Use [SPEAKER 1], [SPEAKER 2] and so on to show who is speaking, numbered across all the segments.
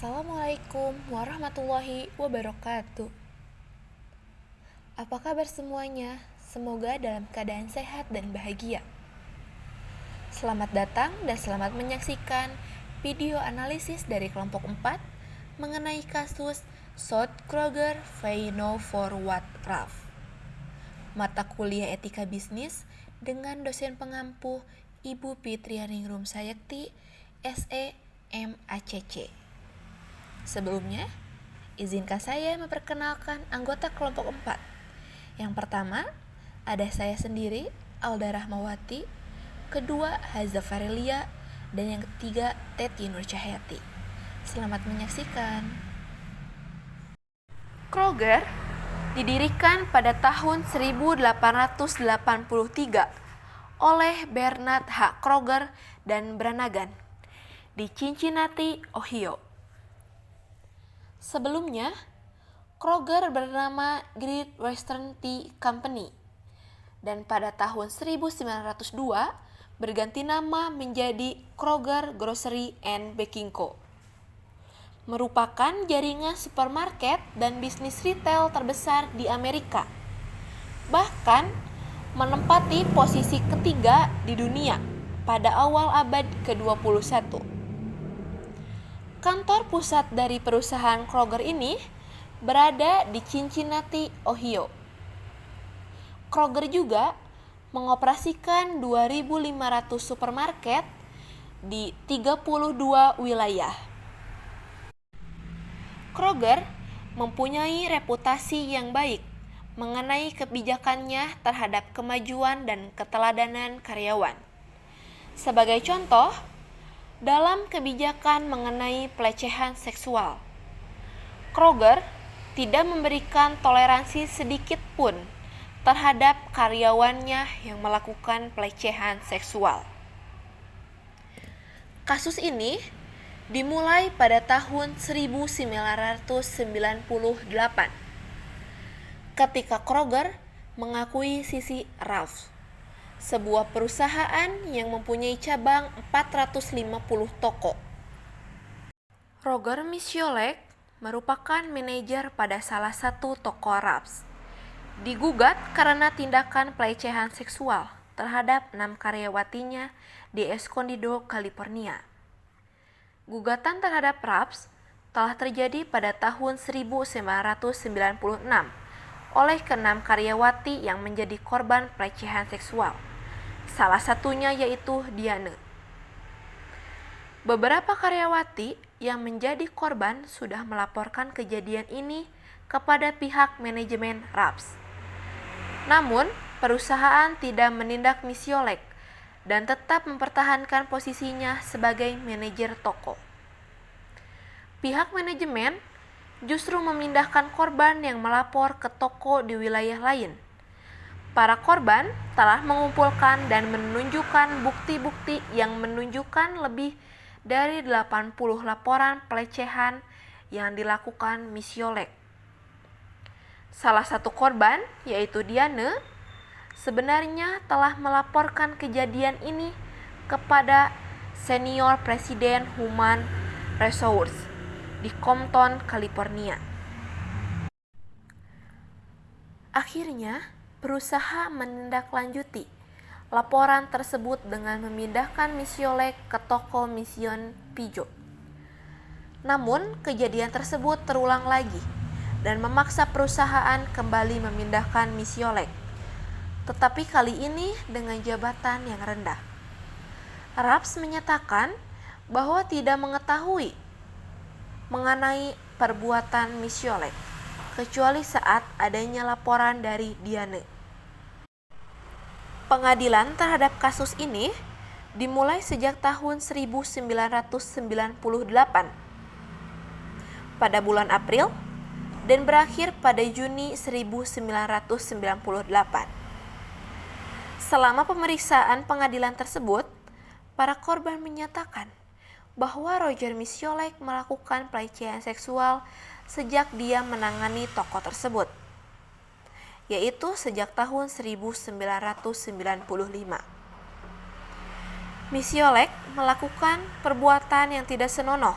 [SPEAKER 1] Assalamualaikum warahmatullahi wabarakatuh. Apa kabar semuanya? Semoga dalam keadaan sehat dan bahagia. Selamat datang dan selamat menyaksikan video analisis dari kelompok 4 mengenai kasus South Kroger Pay No For What RAF. Mata kuliah etika bisnis dengan dosen pengampu Ibu Fitrianingrum Sayekti, SE, MACC. Sebelumnya, izinkan saya memperkenalkan anggota kelompok 4. Yang pertama, ada saya sendiri, Alda Rahmawati. Kedua, Haza Farelia. Dan yang ketiga, Teti Nur Cahyati. Selamat menyaksikan. Kroger didirikan pada tahun 1883 oleh Bernard H. Kroger dan Brannagan di Cincinnati, Ohio. Sebelumnya, Kroger bernama Great Western Tea Company dan pada tahun 1902 berganti nama menjadi Kroger Grocery and Baking Co. Merupakan jaringan supermarket dan bisnis retail terbesar di Amerika. Bahkan menempati posisi ketiga di dunia pada awal abad ke-21. Kantor pusat dari perusahaan Kroger ini berada di Cincinnati, Ohio. Kroger juga mengoperasikan 2.500 supermarket di 32 wilayah. Kroger mempunyai reputasi yang baik mengenai kebijakannya terhadap kemajuan dan keteladanan karyawan. Sebagai contoh, dalam kebijakan mengenai pelecehan seksual, Kroger tidak memberikan toleransi sedikit pun terhadap karyawannya yang melakukan pelecehan seksual. Kasus ini dimulai pada tahun 1998 ketika Kroger mengakui sisi Ralph's, sebuah perusahaan yang mempunyai cabang 450 toko. Roger Misiolek merupakan manajer pada salah satu toko Ralph's. Digugat karena tindakan pelecehan seksual terhadap 6 karyawatinya di Escondido, California. Gugatan terhadap Ralph's telah terjadi pada tahun 1996 oleh ke-6 karyawati yang menjadi korban pelecehan seksual. Salah satunya yaitu Diane. Beberapa karyawati yang menjadi korban sudah melaporkan kejadian ini kepada pihak manajemen Ralph's. Namun, perusahaan tidak menindak Misiolek dan tetap mempertahankan posisinya sebagai manajer toko. Pihak manajemen justru memindahkan korban yang melapor ke toko di wilayah lain. Para korban telah mengumpulkan dan menunjukkan bukti-bukti yang menunjukkan lebih dari 80 laporan pelecehan yang dilakukan Misiolek. Salah satu korban, yaitu Diane, sebenarnya telah melaporkan kejadian ini kepada Senior Presiden Human Resources di Compton, California. Akhirnya, berusaha menindaklanjuti laporan tersebut dengan memindahkan Misiolek ke toko Mission Pijo. Namun, kejadian tersebut terulang lagi dan memaksa perusahaan kembali memindahkan Misiolek, tetapi kali ini dengan jabatan yang rendah. Ralph's menyatakan bahwa tidak mengetahui mengenai perbuatan Misiolek, kecuali saat adanya laporan dari Diane. Pengadilan terhadap kasus ini dimulai sejak tahun 1998 pada bulan April dan berakhir pada Juni 1998. Selama pemeriksaan pengadilan tersebut, para korban menyatakan bahwa Roger Misiolek melakukan pelecehan seksual sejak dia menangani toko tersebut, yaitu sejak tahun 1995. Misiolek melakukan perbuatan yang tidak senonoh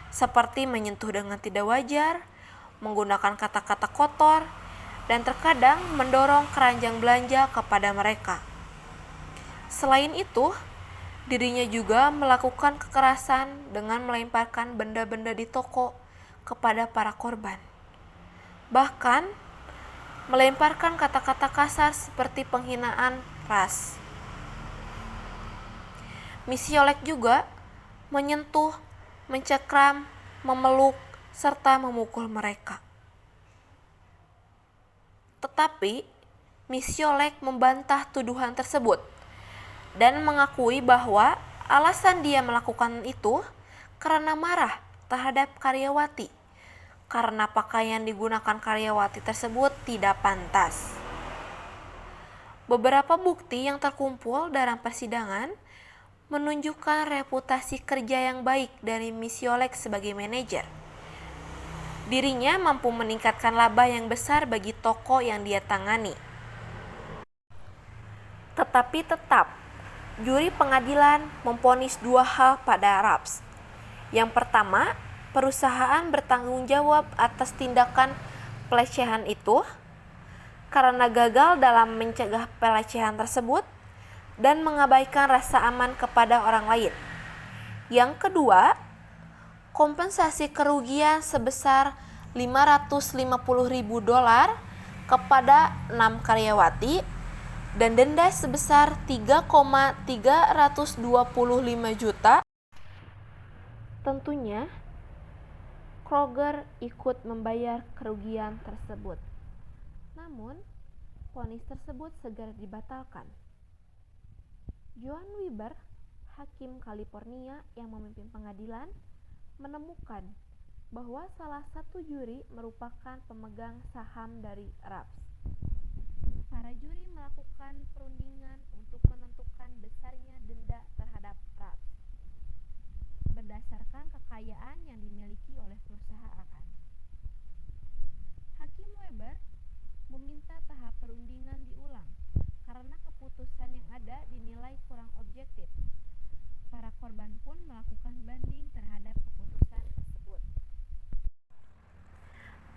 [SPEAKER 1] seperti menyentuh dengan tidak wajar, menggunakan kata-kata kotor, dan terkadang mendorong keranjang belanja kepada mereka. Selain itu, dirinya juga melakukan kekerasan dengan melemparkan benda-benda di toko kepada para korban. Bahkan, melemparkan kata-kata kasar seperti penghinaan ras. Misiolek juga menyentuh, mencekram, memeluk, serta memukul mereka. Tetapi, Misiolek membantah tuduhan tersebut dan mengakui bahwa alasan dia melakukan itu karena marah terhadap karyawati, karena pakaian digunakan karyawati tersebut tidak pantas. Beberapa bukti yang terkumpul dalam persidangan menunjukkan reputasi kerja yang baik dari Misiolek sebagai manajer. Dirinya mampu meningkatkan laba yang besar bagi toko yang dia tangani. Tetapi tetap, juri pengadilan memvonis dua hal pada Raps. Yang pertama, perusahaan bertanggung jawab atas tindakan pelecehan itu karena gagal dalam mencegah pelecehan tersebut dan mengabaikan rasa aman kepada orang lain. Yang kedua, kompensasi kerugian sebesar $550.000 kepada 6 karyawati dan denda sebesar 3,325 juta. Tentunya, Kroger ikut membayar kerugian tersebut. Namun, vonis tersebut segera dibatalkan. Joan Weber, hakim California yang memimpin pengadilan, menemukan bahwa salah satu juri merupakan pemegang saham dari Raps. Para juri melakukan perundingan untuk menentukan besarnya denda terhadap Raps berdasarkan kekayaan yang dimiliki oleh perusahaan. Hakim Weber meminta tahap perundingan diulang karena keputusan yang ada dinilai kurang objektif. Para korban pun melakukan banding terhadap keputusan tersebut.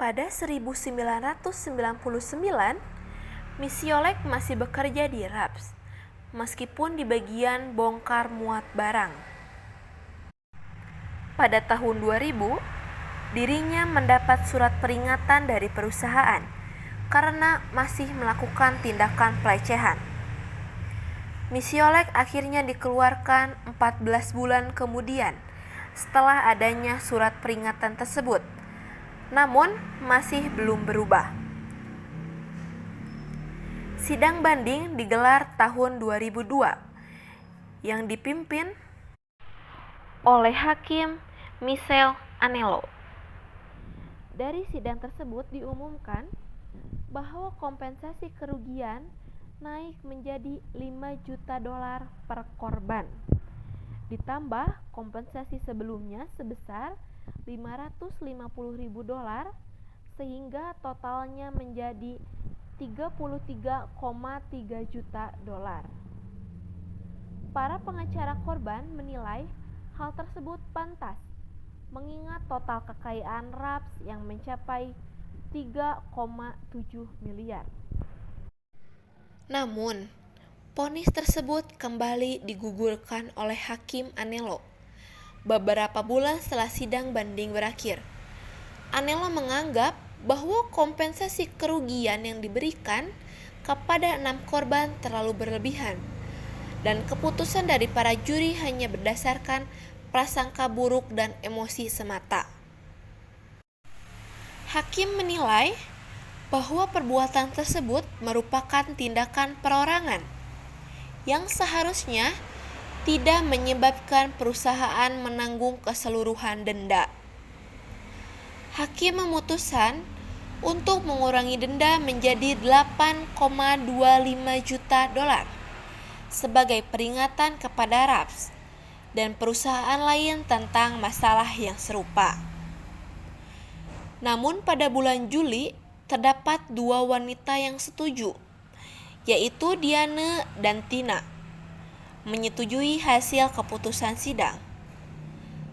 [SPEAKER 1] Pada 1999, Misiolek masih bekerja di Raps, meskipun di bagian bongkar muat barang. Pada tahun 2000, dirinya mendapat surat peringatan dari perusahaan karena masih melakukan tindakan pelecehan. Misiolek akhirnya dikeluarkan 14 bulan kemudian setelah adanya surat peringatan tersebut, namun masih belum berubah. Sidang banding digelar tahun 2002 yang dipimpin oleh Hakim Michel Anello. Dari sidang tersebut diumumkan bahwa kompensasi kerugian naik menjadi $5 juta per korban, ditambah kompensasi sebelumnya sebesar $550.000 sehingga totalnya menjadi $33,3 juta. Para pengacara korban menilai hal tersebut pantas mengingat total kekayaan Raps yang mencapai 3,7 miliar. Namun, vonis tersebut kembali digugurkan oleh Hakim Anello beberapa bulan setelah sidang banding berakhir. Anello menganggap bahwa kompensasi kerugian yang diberikan kepada 6 korban terlalu berlebihan dan keputusan dari para juri hanya berdasarkan prasangka buruk dan emosi semata. Hakim menilai bahwa perbuatan tersebut merupakan tindakan perorangan yang seharusnya tidak menyebabkan perusahaan menanggung keseluruhan denda. Hakim memutuskan untuk mengurangi denda menjadi $8,25 juta sebagai peringatan kepada Raps dan perusahaan lain tentang masalah yang serupa. Namun pada bulan Juli terdapat 2 wanita yang setuju, yaitu Diane dan Tina, menyetujui hasil keputusan sidang.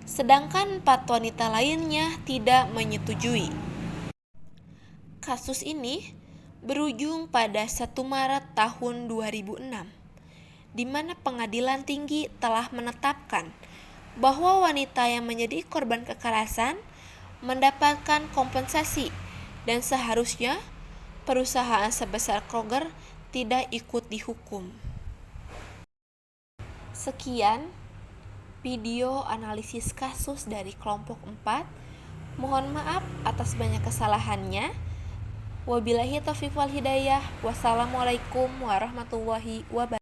[SPEAKER 1] sedangkan 4 wanita lainnya tidak menyetujui. Kasus ini berujung pada 1 Maret tahun 2006, di mana pengadilan tinggi telah menetapkan bahwa wanita yang menjadi korban kekerasan mendapatkan kompensasi dan seharusnya perusahaan sebesar Kroger tidak ikut dihukum. Sekian video analisis kasus dari kelompok 4. Mohon maaf atas banyak kesalahannya. Wabillahi taufiq wal hidayah. Wassalamualaikum warahmatullahi wabarakatuh.